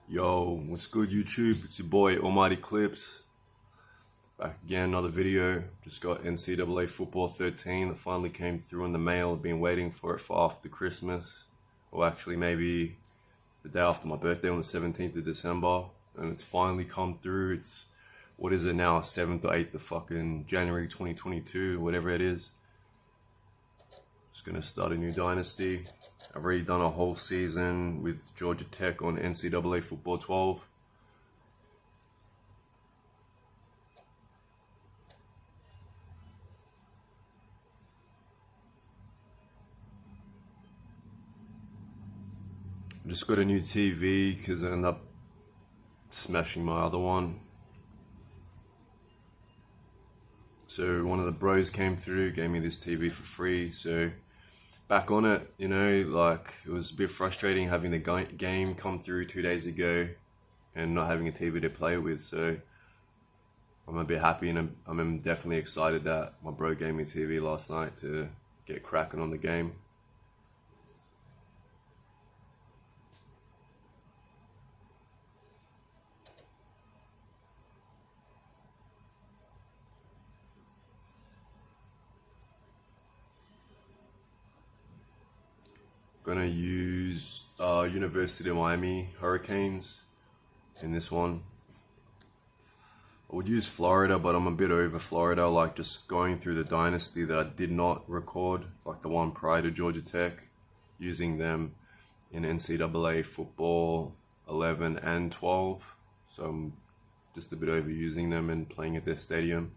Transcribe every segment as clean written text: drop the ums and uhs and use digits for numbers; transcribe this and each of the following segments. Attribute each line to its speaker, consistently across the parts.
Speaker 1: Yo, what's good YouTube? It's your boy Almighty Clips. Back again, another video. Just got NCAA Football 13 that finally came through in the mail. I've been waiting for it for after Christmas. Or actually maybe the day after my birthday on the 17th of December. And it's finally come through. It's, what is it now, 7th or 8th of fucking January 2022, whatever it is. Just gonna start a new dynasty. I've already done a whole season with Georgia Tech on NCAA Football 12. I just got a new TV because I ended up smashing my other one. So one of the bros came through, gave me this TV for free, so back on it, you know, like it was a bit frustrating having the game come through 2 days ago and not having a TV to play with. So I'm a bit happy, and I'm definitely excited that my bro gave me a TV last night to get cracking on the game. Gonna use University of Miami Hurricanes in this one. I would use Florida, but I'm a bit over Florida, like just going through the dynasty that I did not record, like the one prior to Georgia Tech, using them in NCAA Football 11 and 12. So I'm just a bit overusing them and playing at their stadium.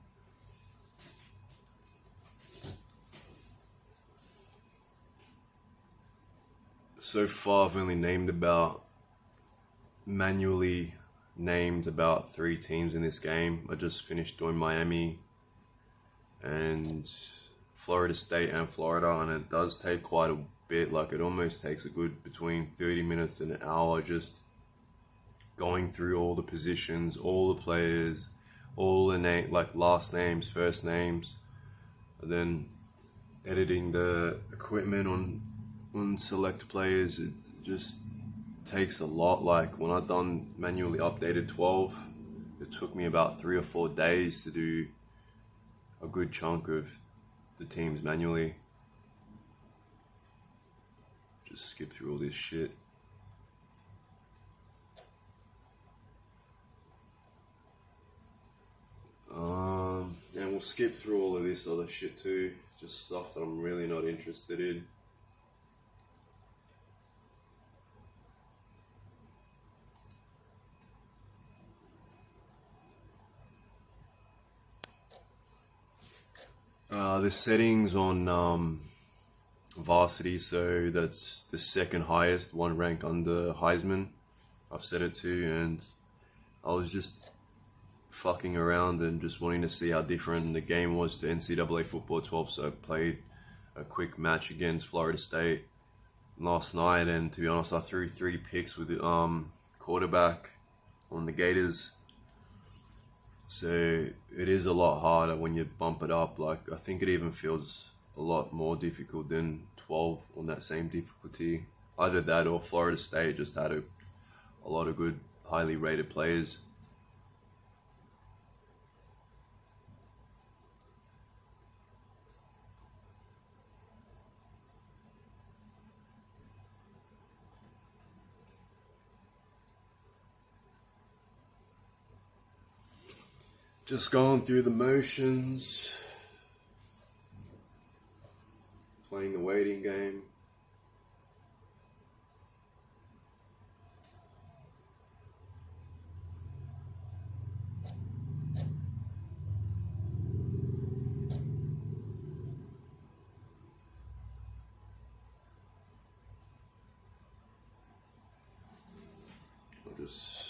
Speaker 1: So far I've only manually named about 3 teams in this game. I just finished doing Miami and Florida State and Florida, and it does take quite a bit, like it almost takes a good between 30 minutes and an hour just going through all the positions, all the players, all the like last names, first names, and then editing the equipment on select players. It just takes a lot. Like when I done manually updated 12, it took me about 3 or 4 days to do a good chunk of the teams manually. Just skip through all this shit. And we'll skip through all of this other shit too, just stuff that I'm really not interested in. The settings on varsity, so that's the second highest, one rank under Heisman, I've set it to, and I was just fucking around and just wanting to see how different the game was to NCAA Football 12, so I played a quick match against Florida State last night, and to be honest, I threw 3 picks with the quarterback on the Gators. So it is a lot harder when you bump it up. Like I think it even feels a lot more difficult than 12 on that same difficulty. Either that or Florida State just had a lot of good, highly rated players. Just going through the motions, playing the waiting game. I'll just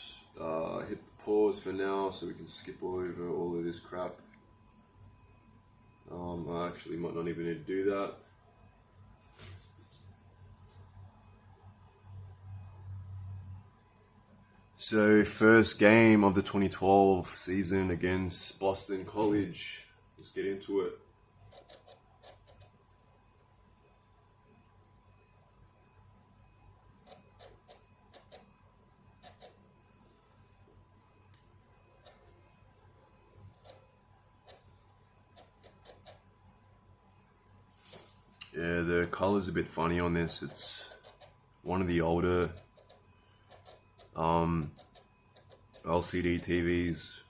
Speaker 1: hit the pause for now so we can skip over all of this crap. I actually might not even need to do that. So first game of the 2012 season against Boston College. Let's get into it. Yeah, the color's a bit funny on this. It's one of the older LCD TVs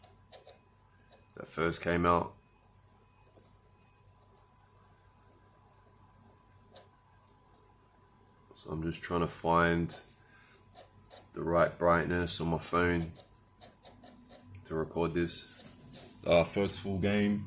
Speaker 1: that first came out. So I'm just trying to find the right brightness on my phone to record this. First full game.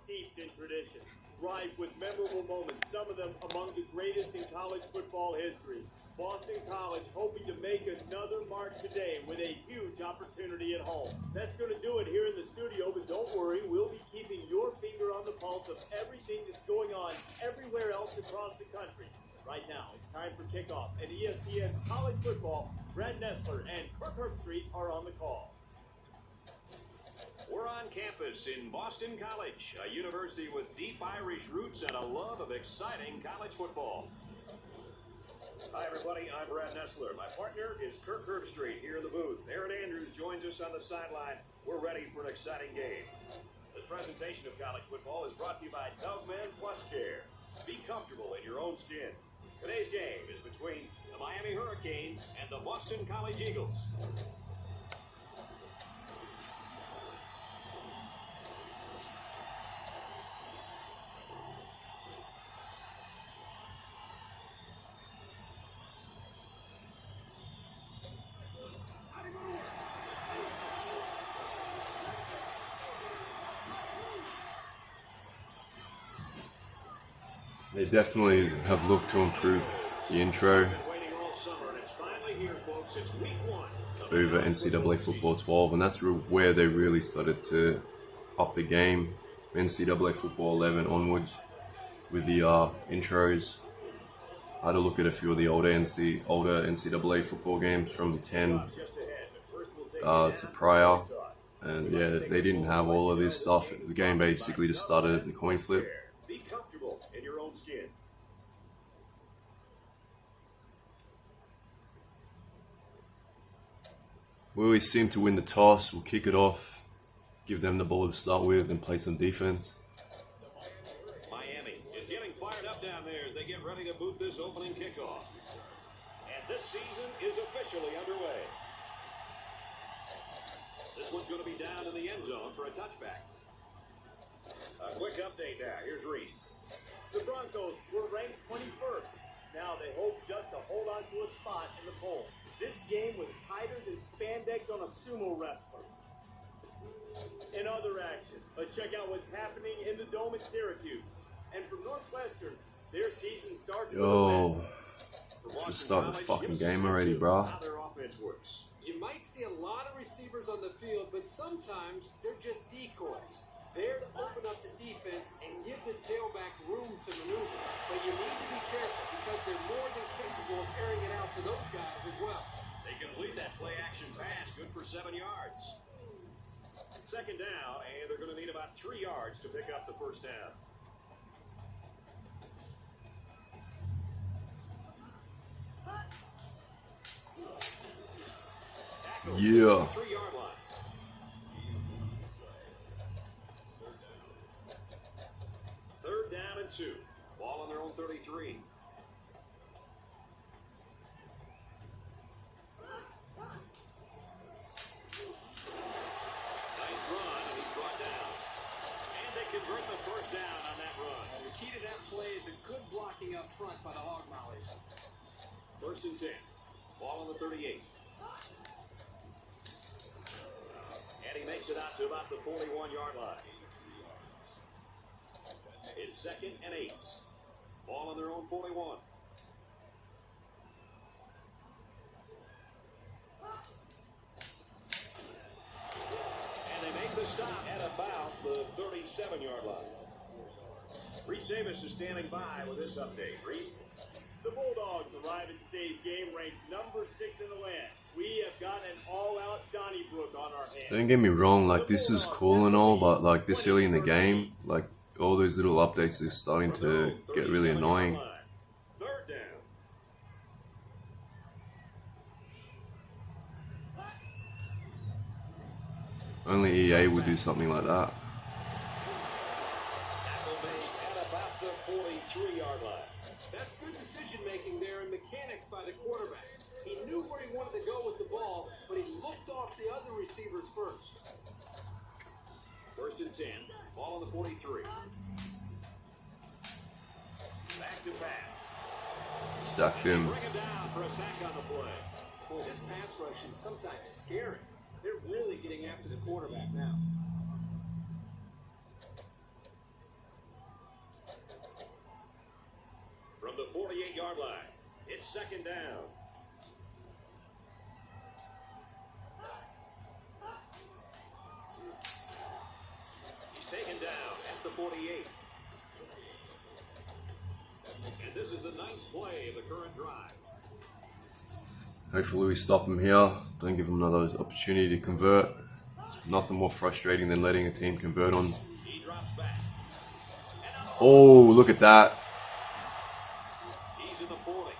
Speaker 2: Steeped in tradition, ripe with memorable moments, some of them among the greatest in college football history. Boston College hoping to make another mark today with a huge opportunity at home. That's going to do it here in the studio, but don't worry, we'll be keeping your finger on the pulse of everything that's going on everywhere else across the country. Right now, it's time for kickoff, and ESPN College Football, Brad Nessler and Kirk Herbstreit are on the call.
Speaker 3: We're on campus in Boston College, a university with deep Irish roots and a love of exciting college football. Hi, everybody. I'm Brad Nessler. My partner is Kirk Herbstreit here in the booth. Aaron Andrews joins us on the sideline. We're ready for an exciting game. This presentation of college football is brought to you by Dogman Plus Care. Be comfortable in your own skin. Today's game is between the Miami Hurricanes and the Boston College Eagles.
Speaker 1: They definitely have looked to improve the intro over NCAA Football 12, and that's where they really started to up the game. NCAA Football 11 onwards with the intros. I had to look at a few of the older NCAA football games from 10 to prior, and yeah, they didn't have all of this stuff. The game basically just started at the coin flip. We always seem to win the toss. We'll kick it off, give them the ball to start with, and play some defense.
Speaker 3: Miami is getting fired up down there as they get ready to boot this opening kickoff. And this season is officially underway. This one's going to be down in the end zone for a touchback. A quick update now. Here's Reese.
Speaker 2: The Broncos were ranked 21st. Now they hope just to hold on to a spot in the poll. This game was tighter than spandex on a sumo wrestler. In other action, let's check out what's happening in the Dome at Syracuse. And from Northwestern, their season starts.
Speaker 1: Yo, let's just start the fucking game already, bro.
Speaker 4: You might see a lot of receivers on the field, but sometimes they're just decoys. There to open up the defense and give the tailback room to maneuver. But you need to be careful because they're more than capable of airing it out to those guys as well.
Speaker 3: They complete that play-action pass, good for 7 yards. Second down, and they're going to need about 3 yards to pick up the first down.
Speaker 1: Yeah.
Speaker 3: 3-yard line. Third down and 2. Ball on their own 33. Nice run, and he's brought down. And they convert the first down on that run.
Speaker 4: And the key to that play is a good blocking up front by the Hog Mollies.
Speaker 3: First and 10. Ball on the 38. And he makes it out to about the 41-yard line. It's second and 8. Ball on their own 41. And they make the stop at about the 37-yard line. Reese Davis is standing by with this update. Reese?
Speaker 2: The Bulldogs arrive at today's game ranked number 6 in the land. We have got an all-out Donnybrook on our hands.
Speaker 1: Don't get me wrong, like this is cool and all, but like this early in the game, like all those little updates are starting to get really annoying.
Speaker 2: Third down.
Speaker 1: Only EA would do something like that.
Speaker 3: Tackle made at about the 43-yard line.
Speaker 4: That's good decision making there and mechanics by the quarterback. He knew where he wanted to go with the ball, but he looked off the other receivers first.
Speaker 3: First and 10. Ball on the 43. Back to pass.
Speaker 1: Sacked him.
Speaker 3: Bring him down for a sack on the play.
Speaker 4: Boy, this pass rush is sometimes scary. They're really getting after the quarterback now.
Speaker 3: From the 48-yard line, it's second down. He's taken down at the 48. And this is the ninth play of the current drive.
Speaker 1: Hopefully we stop him here. Don't give him another opportunity to convert. It's nothing more frustrating than letting a team convert on.
Speaker 3: He drops back.
Speaker 1: Oh, look at that.
Speaker 3: He's in the 40.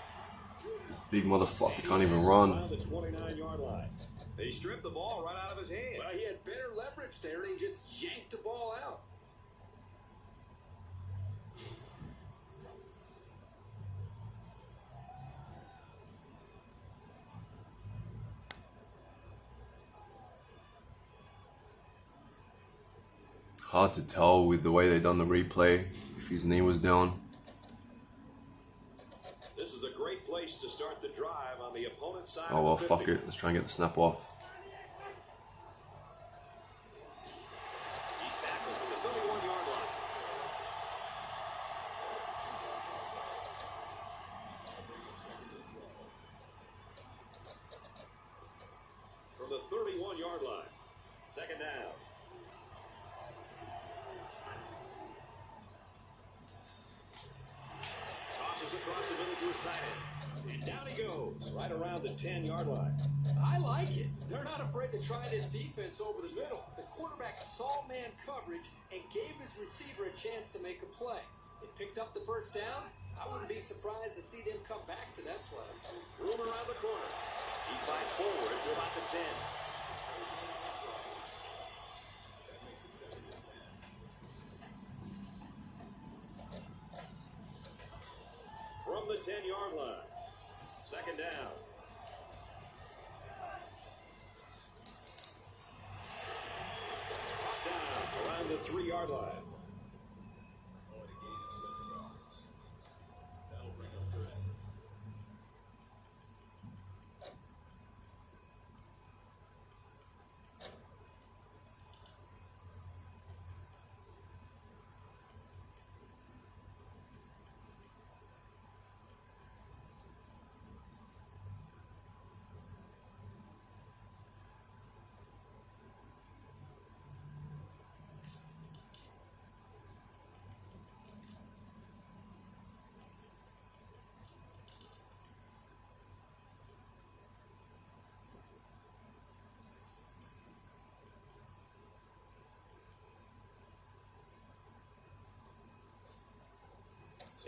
Speaker 1: This big motherfucker can't even run.
Speaker 3: Around the 29-yard line. They stripped the ball right out of his hand.
Speaker 4: Well, he had better leverage there, and he just yanked the ball out.
Speaker 1: Hard to tell with the way they done the replay if his knee was down.
Speaker 3: This is a great place to start the drive on the opponent's side.
Speaker 1: Oh well,
Speaker 3: of the
Speaker 1: fuck
Speaker 3: 50.
Speaker 1: it. Let's try and get the snap off.
Speaker 3: He's tackled from the 31-yard line. From the 31-yard line. Second down. Tosses across the middle to his tight end. And down he goes, right around the 10-yard line.
Speaker 4: I like it. They're not afraid to try this defense over the middle. The quarterback saw man coverage and gave his receiver a chance to make a play. They picked up the first down. I wouldn't be surprised to see them come back to that play.
Speaker 3: Room around the corner. He fights forward to about the 10. From the 10-yard line. Second down. Brought down around the 3-yard line.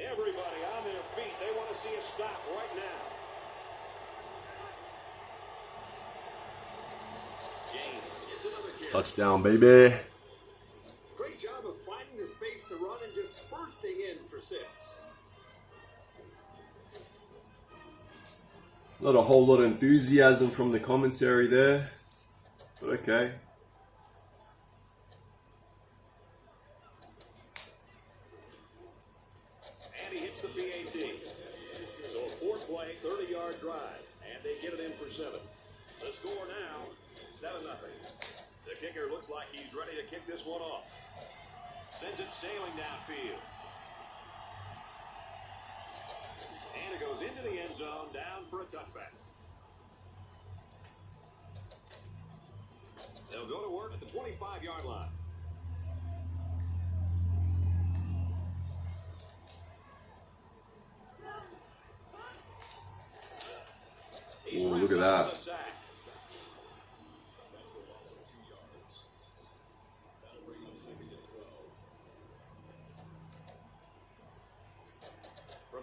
Speaker 3: Everybody on their feet. They want to see a stop right now. James gets another kick.
Speaker 1: Touchdown, baby.
Speaker 4: Great job of finding the space to run and just bursting in for 6.
Speaker 1: Not a whole lot of enthusiasm from the commentary there, but okay.
Speaker 3: And he hits the PAT. So a 4-play, 30-yard drive. And they get it in for 7. The score now, 7-0. The kicker looks like he's ready to kick this one off. Sends it sailing downfield. And it goes into the end zone, down for a touchback. They'll go to work at the 25-yard line.
Speaker 1: Oh, look at that.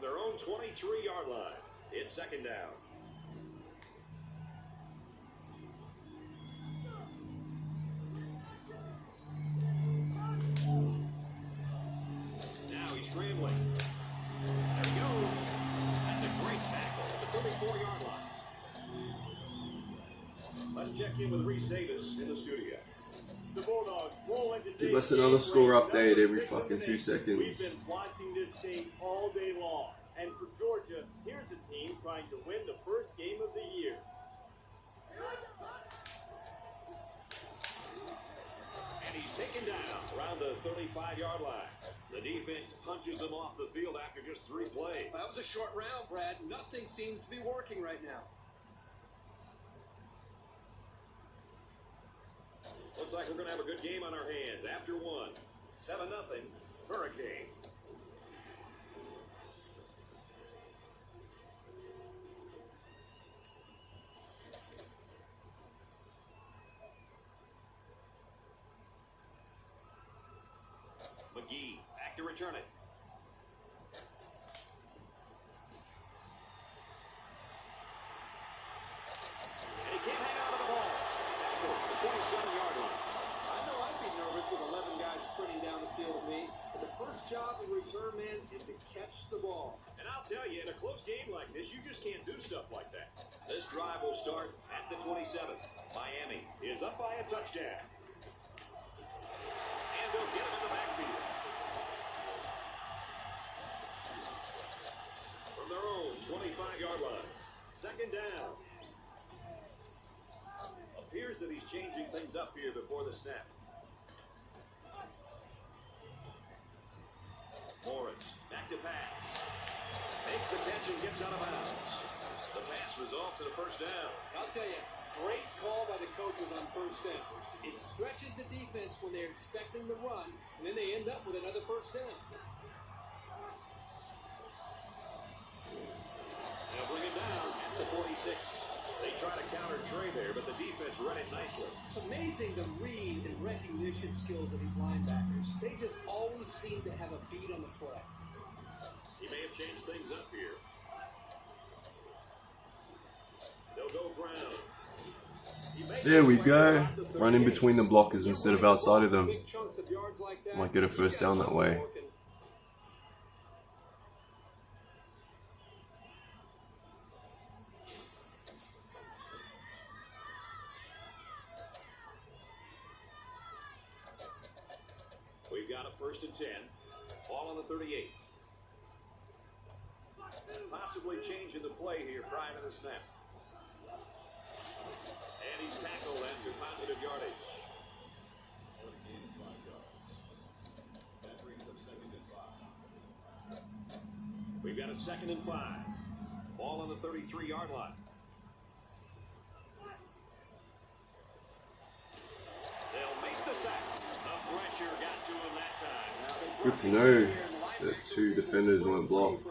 Speaker 3: their own 23-yard line. It's second down. Now he's scrambling. There he goes. That's a great tackle at the 34-yard line. Let's check in with Reese Davis in the studio.
Speaker 2: The Bulldogs roll into
Speaker 1: Give us another score update every fucking 2 seconds.
Speaker 2: We've been watching this game all day long. And for Georgia, here's a team trying to win the first game of the year.
Speaker 3: And he's taken down around the 35-yard line. The defense punches him off the field after just 3 plays.
Speaker 4: That was a short round, Brad. Nothing seems to be working right now.
Speaker 3: Looks like we're going to have a good game on our hands after one. 7-0 Hurricane. McGee back to return it. And he can't hang on to the ball. Tackle at the 27-yard line.
Speaker 4: I know I'd be nervous with 11 guys sprinting down the field at me. But the first job of return man is to catch the ball.
Speaker 3: And I'll tell you, in a close game like this, you just can't do stuff like that. This drive will start at the 27. Miami is up by a touchdown. And they'll get him in the backfield. From their own 25-yard line. Second down. Appears that he's changing things up here before the snap. Morris, back to pass. Makes the catch and gets out of bounds. The pass results in a first down.
Speaker 4: I'll tell you, great call by the coaches on first down. It stretches the defense when they're expecting the run, and then they end up with another first down.
Speaker 3: They'll bring it down at the 46. They try to counter Trey there, but the defense read it nicely.
Speaker 4: It's amazing the read and recognition skills of these linebackers. They just always seem to have a beat on the play.
Speaker 3: He may have changed things up here. They'll go Brown.
Speaker 1: There we go. Run in between the blockers instead of outside of them.
Speaker 4: Big chunks of yards like that,
Speaker 1: Might get a first down that way.
Speaker 3: We've got a 1st and 10. Ball on the 38. Possibly changing the play here prior to the snap. And he's tackled and good positive yardage. We've got a 2nd and 5. Ball on the 33-yard line. They'll make the sack. The pressure got to him that time.
Speaker 1: Good to know that 2 defenders weren't blocked.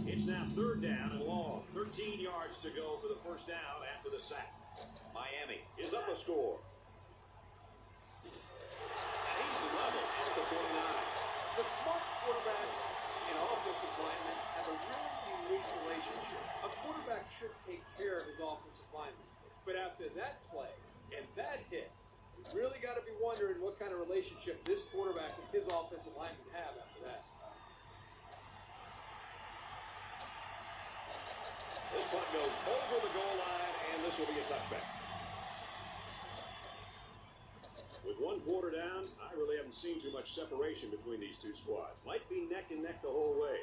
Speaker 3: It's now 3rd down and long. 13 yards to go for the first down after the sack. Miami is up a score. And he's level at the 49.
Speaker 4: The smart quarterbacks and offensive linemen have a really unique relationship. A quarterback should take care of his offensive lineman. But after that play and that hit, you really got to be wondering what kind of relationship this quarterback and his offensive lineman have after that.
Speaker 3: This punt goes over the goal line, and this will be a touchback. With 1 quarter down, I really haven't seen too much separation between these two squads. Might be neck and neck the whole way.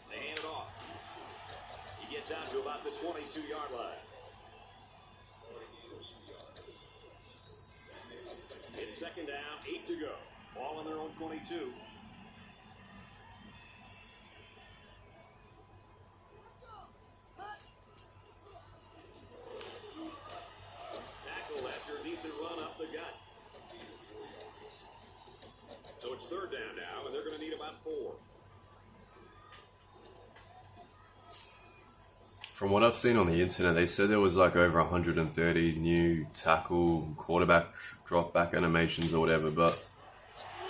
Speaker 3: They hand it off. He gets out to about the 22-yard line. It's 2nd down, 8 to go. Ball on their own 22. Tackle after a decent run up the gut. So it's 3rd down now, and they're going to need about 4.
Speaker 1: From what I've seen on the internet, they said there was like over 130 new tackle, quarterback, drop back animations or whatever, but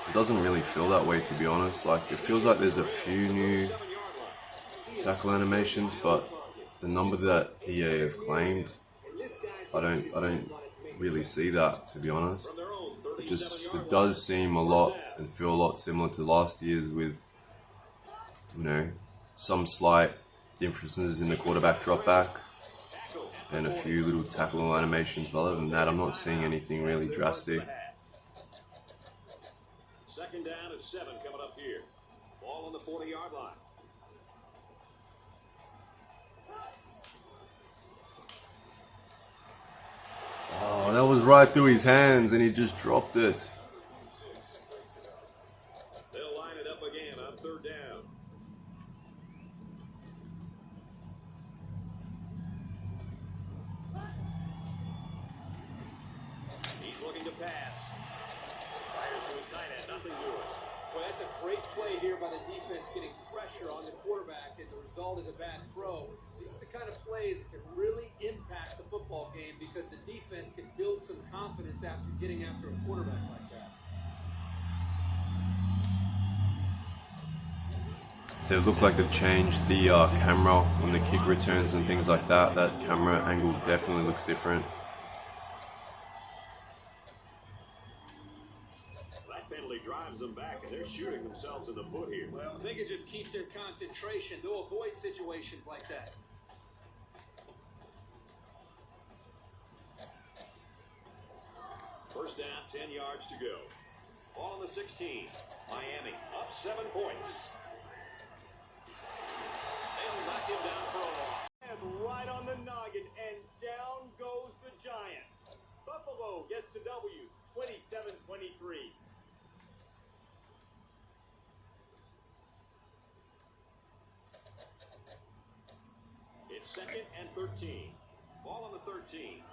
Speaker 1: it doesn't really feel that way, to be honest. Like, it feels like there's a few new tackle animations, but the number that EA have claimed, I don't really see that, to be honest. It does seem a lot and feel a lot similar to last year's, with, you know, some slight differences in the quarterback drop back and a few little tackle animations, but other than that, I'm not seeing anything really drastic.
Speaker 3: Second down and 7 coming up here. Ball on the 40-yard line.
Speaker 1: Oh, that was right through his hands and he just dropped it.
Speaker 3: They'll line it up again on third down. He's looking to pass. Fires to his tight end, nothing doing.
Speaker 4: Well, that's a great play here by the defense, getting pressure on the quarterback, and the result is a bad throw. These are the kind of plays that can really impact the football game because the defense can build some confidence after getting after a quarterback like that.
Speaker 1: They look like they've changed the camera on the kick returns and things like that. That camera angle definitely looks different.
Speaker 3: That penalty drives them back, and they're shooting themselves in the foot here.
Speaker 4: Well, if they can just keep their concentration, they'll avoid situations like that.
Speaker 3: First down, 10 yards to go. Ball on the 16. Miami up 7 points. They'll knock him down for a loss.
Speaker 2: And right on the noggin, and down goes the Giant. Buffalo gets the W, 27-23.
Speaker 3: It's second and 13. Ball on the 13.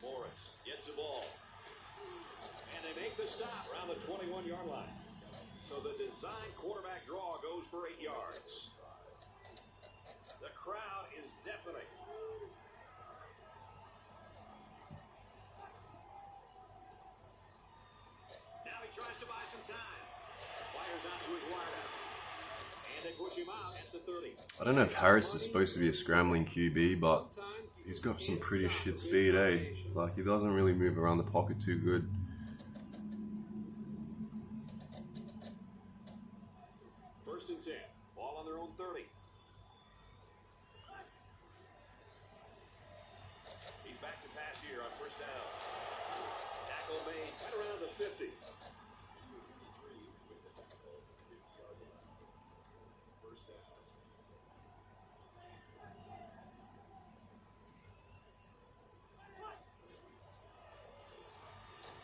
Speaker 3: Morris gets the ball. And they make the stop around the 21-yard line. So the design quarterback draw goes for 8 yards. The crowd is deafening. Now he tries to buy some time. Fires out to his wideout. And they push him out at the 30.
Speaker 1: I don't know if Harris is supposed to be a scrambling QB, but he's got some pretty shit speed, eh? Like, he doesn't really move around the pocket too good.
Speaker 3: First and 10. Ball on their own 30. He's back to pass here on first down. Tackle made right around the 50.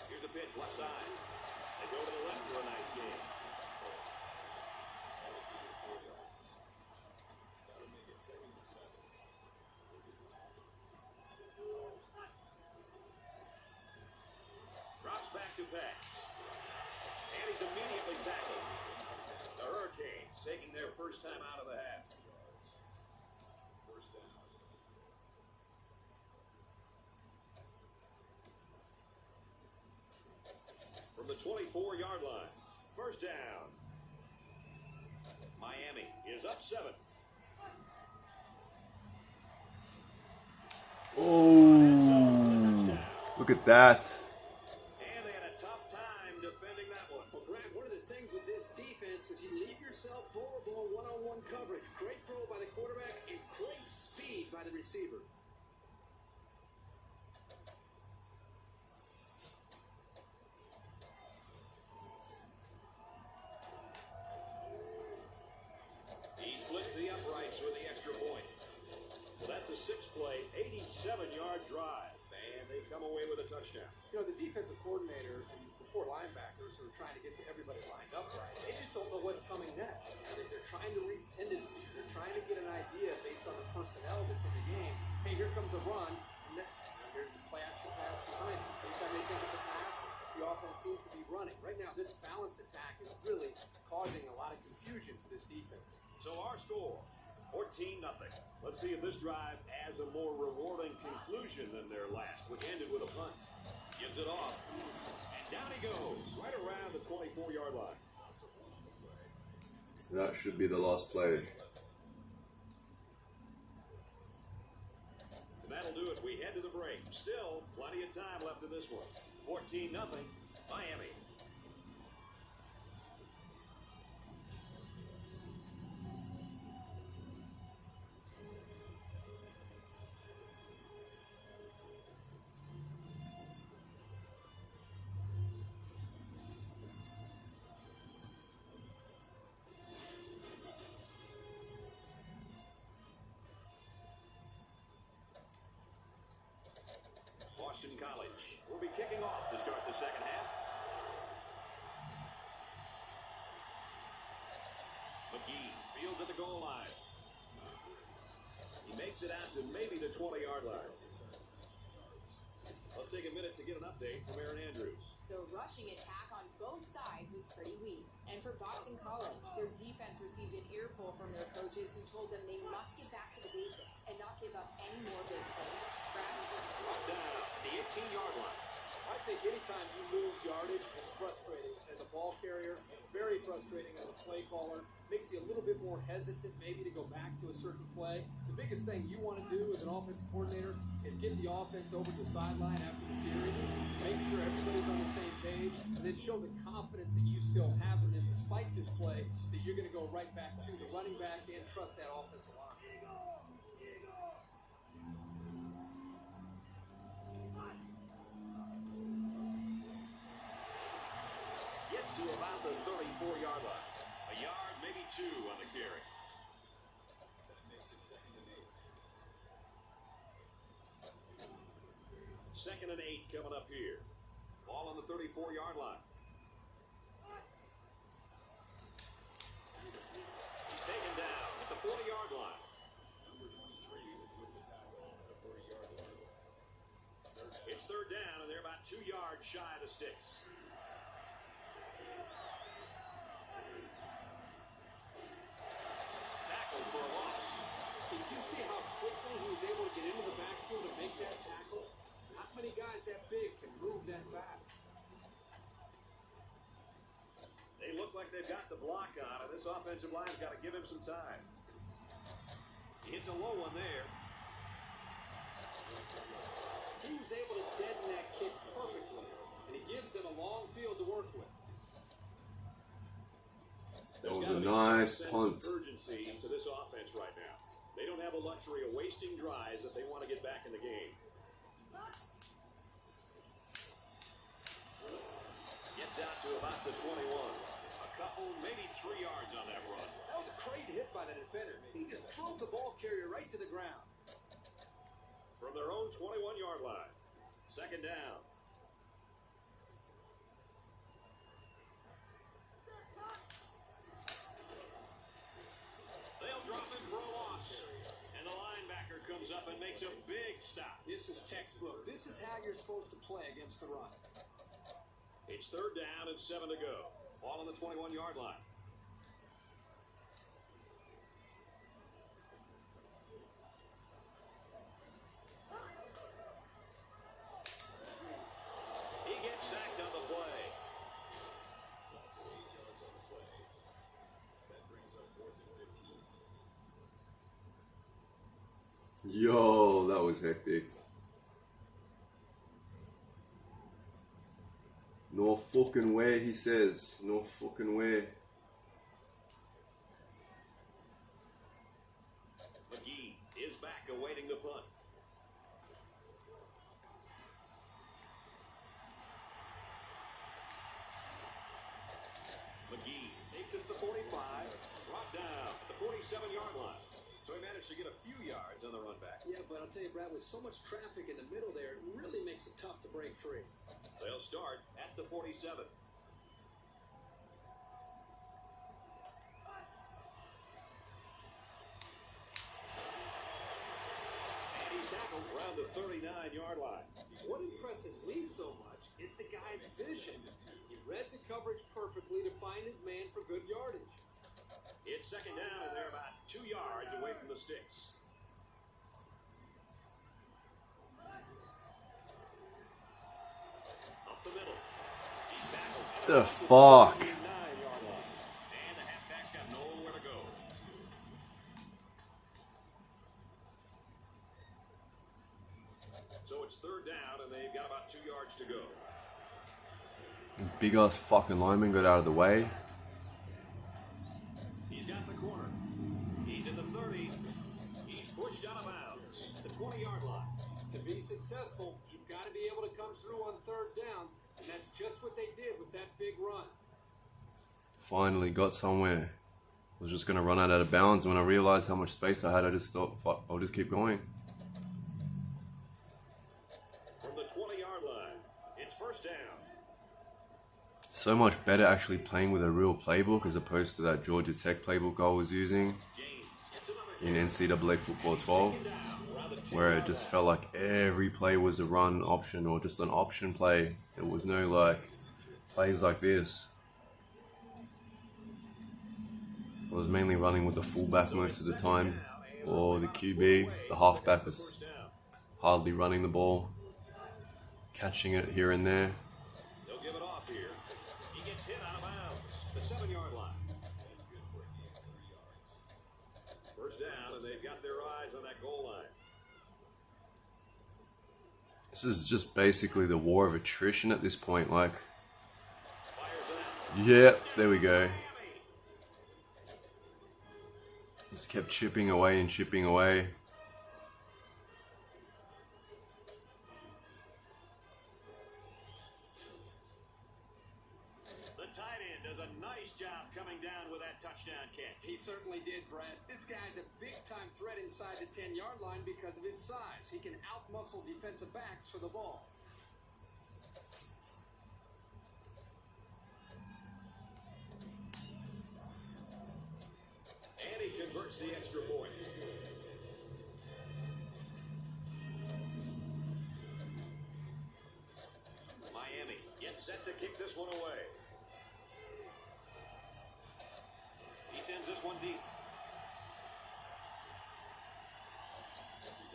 Speaker 3: Here's a pitch left side. They go to the left for a nice game. Drops back to pass. And he's immediately tackled. The Hurricanes taking their first time out of the half. From the 24-yard line. First down. Miami is up 7.
Speaker 1: Oh, look at that.
Speaker 3: And they had a tough time defending that one.
Speaker 4: Well, Grant, one of the things with this defense is you leave yourself vulnerable in one-on-one coverage. Great throw by the quarterback and great speed by the receiver.
Speaker 3: He splits the uprights with the extra point. So that's a 6-play, 87-yard drive. And they come away with a touchdown.
Speaker 4: You know, the defensive coordinator and the 4 linebackers are trying to get everybody lined up right. They just don't know what's coming next. They're trying to read tendencies. They're trying to get an idea based on the personnel that's in the game. Hey, here comes a run. And here's a play action pass behind it. Anytime they think it's a pass, the offense seems to be running. Right now, this balanced attack is really causing a lot of confusion for this defense.
Speaker 3: So our score, 14-0. Let's see if this drive has a more rewarding conclusion than their last, which ended with a punt. Gives it off. And down he goes, right around the 24-yard line.
Speaker 1: That should be the last play.
Speaker 3: And that'll do it. We head to the break. Still, plenty of time left in this one. 14-0, Miami. Boston College will be kicking off to start the second half. McGee fields at the goal line. He makes it out to maybe the 20-yard line. Let's take a minute to get an update from Aaron Andrews.
Speaker 5: The rushing attack on both sides was pretty weak. And for Boston College, their defense received an earful from their coaches who told them they must get back to the basics and not give up any more big plays.
Speaker 3: Brought down the 18-yard line.
Speaker 4: I think anytime you lose yardage, it's frustrating as a ball carrier. It's very frustrating as a play caller. Makes you a little bit more hesitant maybe to go back to a certain play. The biggest thing you want to do as an offensive coordinator is get the offense over to the sideline after the series, make sure everybody's on the same page, and then show the confidence that you still have in them despite this play, that you're going to go right back to the running back and trust that offensive line.
Speaker 3: Gets to about the 34-yard line. A yard, maybe two on the carry. Second and 8 coming up here. Ball on the 34-yard line. He's taken down at the 40-yard line. It's third down, and they're about 2 yards shy of the sticks. Tackled for a loss.
Speaker 4: Did you see how quickly he was able to get into the backfield and make that tackle? Not many guys that big can move that fast.
Speaker 3: They look like they've got the block on, and this offensive line's got to give him some time. He hits a low one there.
Speaker 4: He was able to deaden that kick perfectly, and he gives them a long field to work with.
Speaker 1: That was a nice punt.
Speaker 3: Urgency to this offense right now. They don't have a luxury of wasting drives if they want to get back in the game. Gets out to about the 21. A couple, maybe 3 yards on that run.
Speaker 4: That was a great hit by the defender. He just drove the ball carrier right to the ground.
Speaker 3: From their own 21-yard line. Second down. They'll drop him for a loss. And the linebacker comes up and makes a big stop.
Speaker 4: This is textbook. This is how you're supposed to play against the run.
Speaker 3: It's third down and 7 to go. Ball on the 21-yard line. He gets sacked on the play.
Speaker 1: Yo, that was hectic. No fucking way, he says. No fucking way.
Speaker 3: McGee is back awaiting the punt. McGee takes it to the 45, brought down at the 47-yard line. So he managed to get a few yards on the run back.
Speaker 4: Yeah, but I'll tell you, Brad, with so much traffic in the middle there, it really makes it tough to break free.
Speaker 3: They'll start at the 47. And he's tackled around the 39-yard line.
Speaker 4: What impresses me so much is the guy's vision. He read the coverage perfectly to find his man for good yardage.
Speaker 3: It's second down, and they're about 2 yards away from the sticks. Up the middle. He's tackled.
Speaker 1: The fuck?
Speaker 3: 9-yard line. And the halfback's got nowhere to go. So it's third down, and they've got about 2 yards to go.
Speaker 1: Big ass fucking lineman got out of the way.
Speaker 3: He's got the corner. He's in the 30. He's pushed out of bounds. The 20-yard line.
Speaker 4: To be successful, you've got to be able to come through on third down, and that's just what they did with that big run.
Speaker 1: Finally got somewhere. I was just gonna run out of bounds. When I realized how much space I had, I just thought, fuck, I'll just keep going.
Speaker 3: From the 20-yard line, it's first down.
Speaker 1: So much better actually playing with a real playbook as opposed to that Georgia Tech playbook I was using in NCAA Football 12, where it just felt like every play was a run option or just an option play. There was no like plays like this. I was mainly running with the fullback most of the time, or the QB. The halfback was hardly running the ball, catching it here and there.
Speaker 3: They'll give it off here. He gets hit out of bounds. The 7-yard line. First down, and they've got their eyes on that goal line.
Speaker 1: This is just basically the war of attrition at this point. Like, yeah, there we go. Just kept chipping away and chipping away.
Speaker 3: The tight end does a nice job coming down with that touchdown catch.
Speaker 4: He certainly did, Brad. This guy's a big-time threat inside the 10-yard line because of his size. He can out-muscle defensive backs for the ball.
Speaker 3: And he converts the extra point. Miami gets set to kick this one away. He sends this one deep.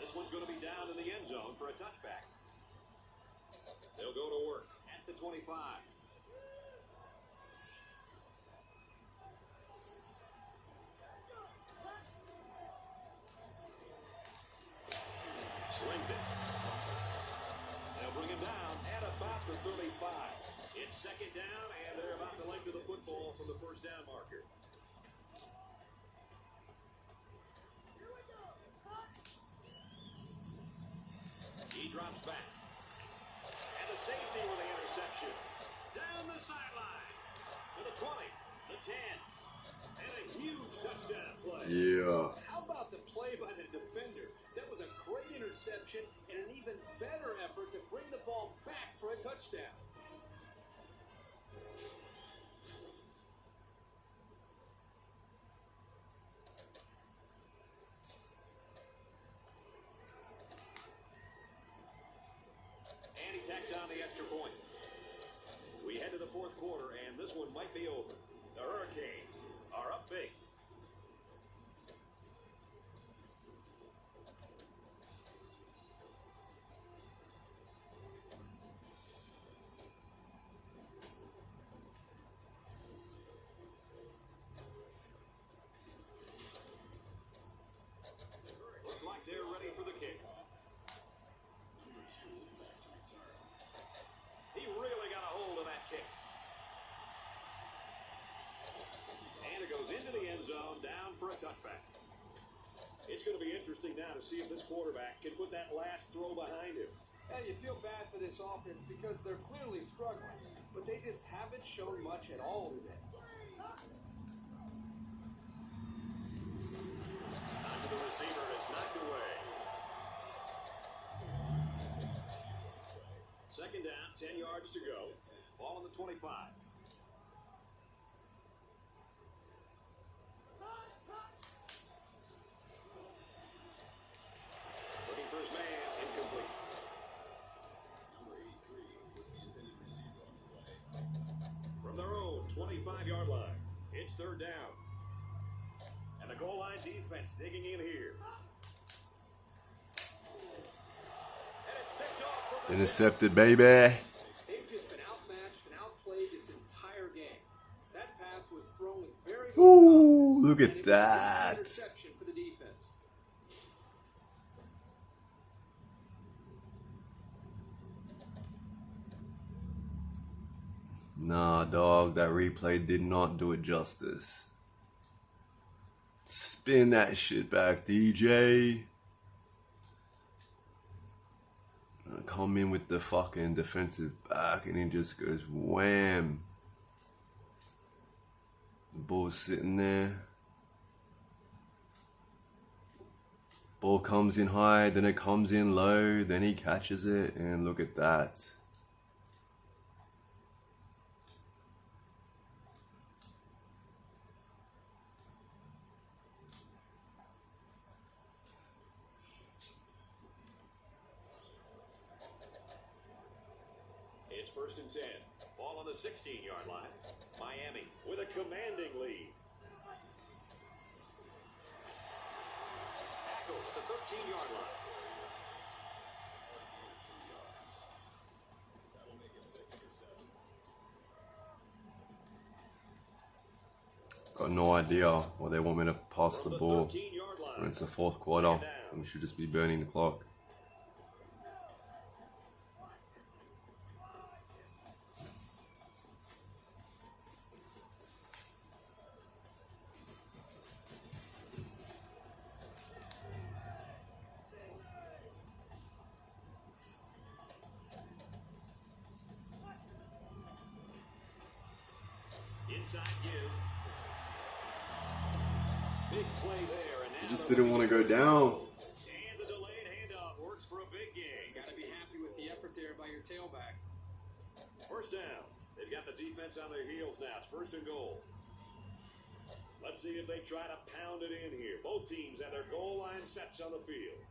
Speaker 3: This one's going to be down in the end zone for a touchback. They'll go to work at the 25. Slings it. They'll bring him down at about the 35. It's second down, and they're about to length of the football from the first down marker. He drops back. And the safety with the interception. Down the sideline. To the 20, the 10. And a huge touchdown play.
Speaker 1: Yeah.
Speaker 4: How about the play by the defender? That was a great interception and an even better effort to bring the ball back for a touchdown.
Speaker 3: And he tacks on the extra point. We head to the fourth quarter, and this one might be over. The Hurricanes are up big. Looks like they're ready for the kick. He really got a hold of that kick. And it goes into the end zone, down for a touchback. It's going to be interesting now to see if this quarterback can put that last throw behind him.
Speaker 4: And you feel bad for this offense because they're clearly struggling, but they just haven't shown much at all today.
Speaker 3: Onto the receiver, it's knocked away. Second down, 10 yards to go. Ball on the 25. Looking for his man, incomplete. 5-yard line. It's third down. And the goal line defense digging in here. And it's picked off from the
Speaker 1: Intercepted, baby.
Speaker 4: They've just been outmatched and outplayed this entire game. That pass was thrown with very good
Speaker 1: Ooh,
Speaker 4: confidence,
Speaker 1: look
Speaker 4: and
Speaker 1: at
Speaker 4: it was
Speaker 1: that.
Speaker 4: an interception for the defense.
Speaker 1: Nah, dog, that replay did not do it justice. Spin that shit back, DJ. Come in with the fucking defensive back and he just goes wham. The ball's sitting there. Ball comes in high, then it comes in low, then he catches it, and look at that.
Speaker 3: It's first and 10. Ball on the 16-yard line. Miami with a commanding lead. Tackle at the 13-yard line.
Speaker 1: Got no idea why they want me to pass the
Speaker 3: From
Speaker 1: ball
Speaker 3: 13-yard line.
Speaker 1: when it's the fourth quarter and we should just be burning the clock.
Speaker 3: Inside you. Big play there. And
Speaker 1: He just didn't want to go down.
Speaker 3: And the delayed handoff works for a big gain.
Speaker 4: Got to be happy with the effort there by your tailback.
Speaker 3: First down. They've got the defense on their heels now. It's first and goal. Let's see if they try to pound it in here. Both teams have their goal line sets on the field.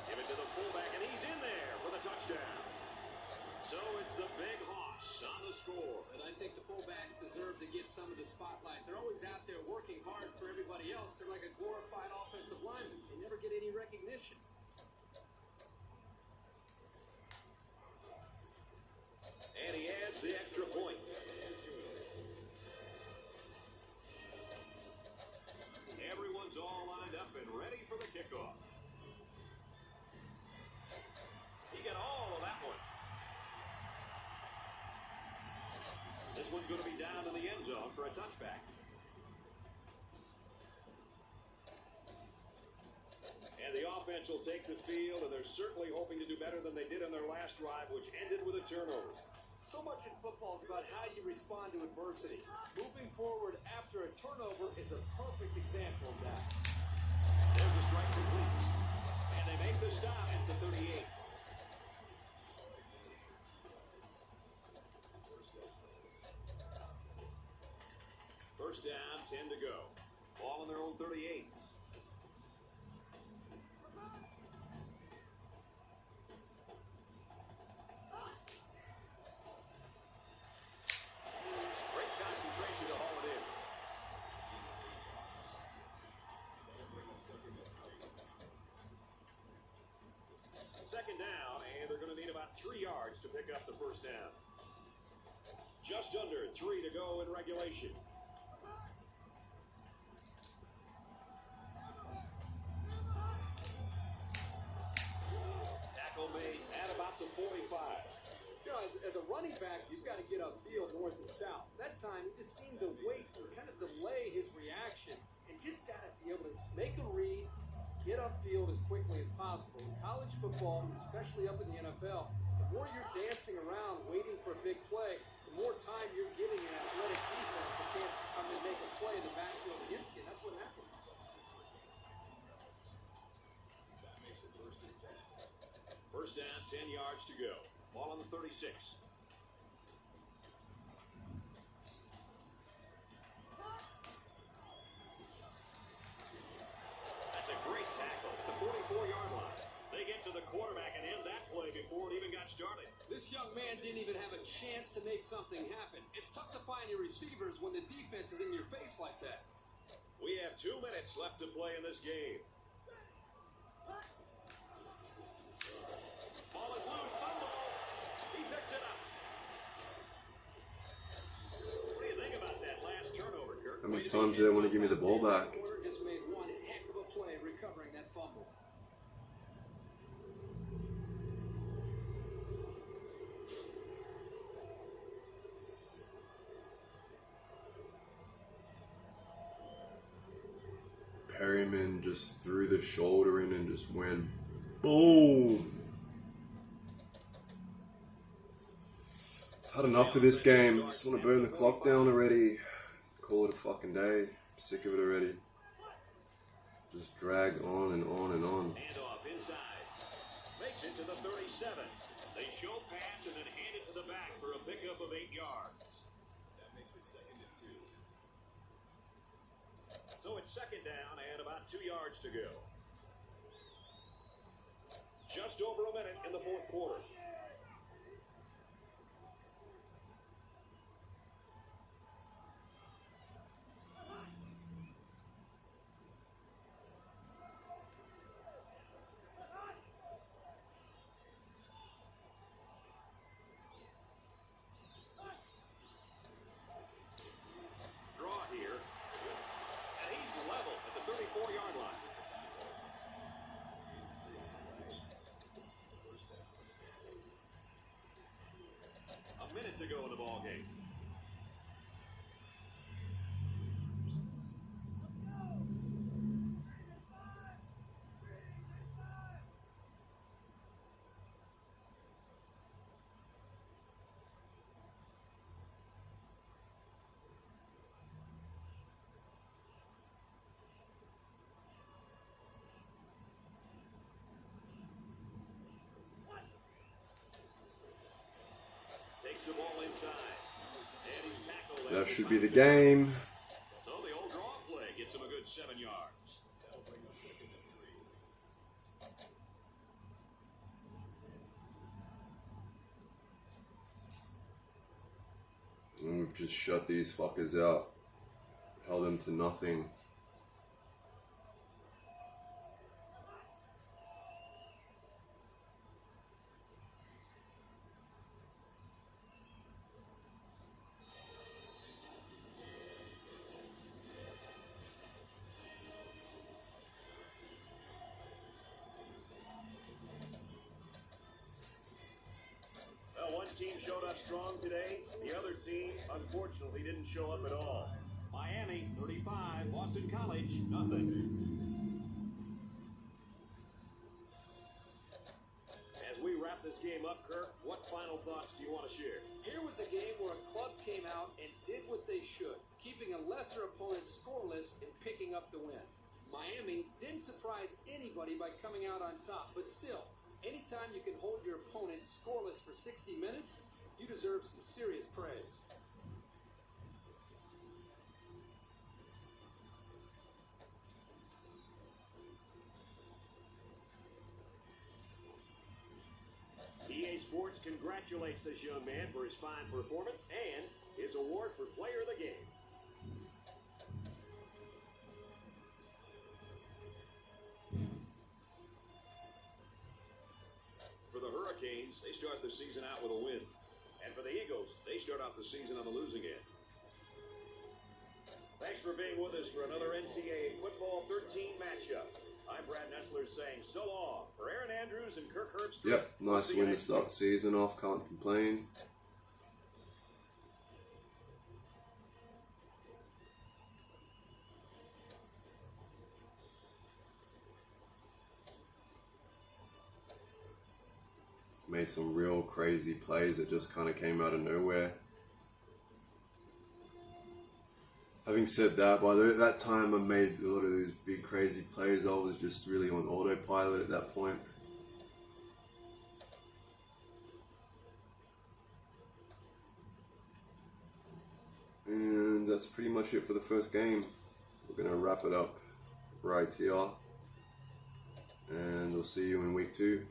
Speaker 3: Give it to the fullback, and he's in there for the touchdown. So it's the big hoss on the score.
Speaker 4: And I think the fullbacks deserve to get some of the spotlight. They're always out there working hard for everybody else. They're like a glorified offensive lineman. They never get any recognition.
Speaker 3: And he adds the extra point. Everyone's all lined up and ready for the kickoff. He got all of that one. This one's going to be down to the end zone for a touchback. And the offense will take the field, and they're certainly hoping to do better than they did on their last drive, which ended with a turnover.
Speaker 4: So much in football is about how you respond to adversity. Moving forward after a turnover is a perfect example of that.
Speaker 3: There's a strike complete. And they make the stop at the 38. First down, 10 to go. Ball on their own 38. Great concentration to haul it in. Second down, and they're going to need about 3 yards to pick up the first down. Just under 3 to go in regulation. Tackle made at about the 45.
Speaker 4: You know, as a running back, you've got to get upfield north and south. That time, he just seemed to wait and kind of delay his reaction and just got to be able to make a read, get upfield as quickly as possible. In college football, especially up in the NFL, the more you're dancing around waiting for a big play, the more time you're giving an athletic defense a chance to come and make a play in the backfield against you. That's what happened.
Speaker 3: First down, 10 yards to go. Ball on the 36. got started.
Speaker 4: This young man didn't even have a chance to make something happen. It's tough to find your receivers when the defense is in your face like that.
Speaker 3: We have 2 minutes left to play in this game. Ball is loose. Fumble. He picks it up. What do you think about that last turnover, Kirk?
Speaker 1: How many times do they want to give me the ball back?
Speaker 4: Just made one heck of a play recovering that fumble.
Speaker 1: Perryman just threw the shoulder in and just went boom. I've had enough of this game. Just want to burn the clock down already. Call it a fucking day. I'm sick of it already. Just drag on and on and on.
Speaker 3: Handoff inside. Makes it to the 37. They show pass and then hand it to the back for a pickup of 8 yards. That makes it 2nd and 2. So it's 2nd down and about 2 yards to go. Just over a minute in the 4th quarter. To go in the ball game. The ball inside. And he's tackled.
Speaker 1: That should be the game.
Speaker 3: So the old draw play gets him a good 7 yards. That'll bring up 2nd and 3.
Speaker 1: And we've just shut these fuckers out. Held them to nothing.
Speaker 2: Team showed up strong today. The other team, unfortunately, didn't show up at all.
Speaker 3: Miami 35, Boston College nothing. As we wrap this game up, Kirk, what final thoughts do you want to share?
Speaker 4: Here was a game where a club came out and did what they should, keeping a lesser opponent scoreless and picking up the win. Miami didn't surprise anybody by coming out on top, but still, anytime you can hold your opponent scoreless for 60 minutes, you deserve some serious praise.
Speaker 2: EA Sports congratulates this young man for his fine performance and his award for Player of the Game.
Speaker 3: For the Hurricanes, they start the season out with a win. And for the Eagles, they start off the season on the losing end.
Speaker 2: Thanks for being with us for another NCAA Football 13 matchup. I'm Brad Nessler saying so long for Aaron Andrews and Kirk Herbstreit.
Speaker 1: Yep, nice win to start the season off. Can't complain. Made some real crazy plays that just kind of came out of nowhere. Having said that, by that time I made a lot of these big crazy plays. I was just really on autopilot at that point. And that's pretty much it for the first game. We're going to wrap it up right here. And we'll see you in week 2.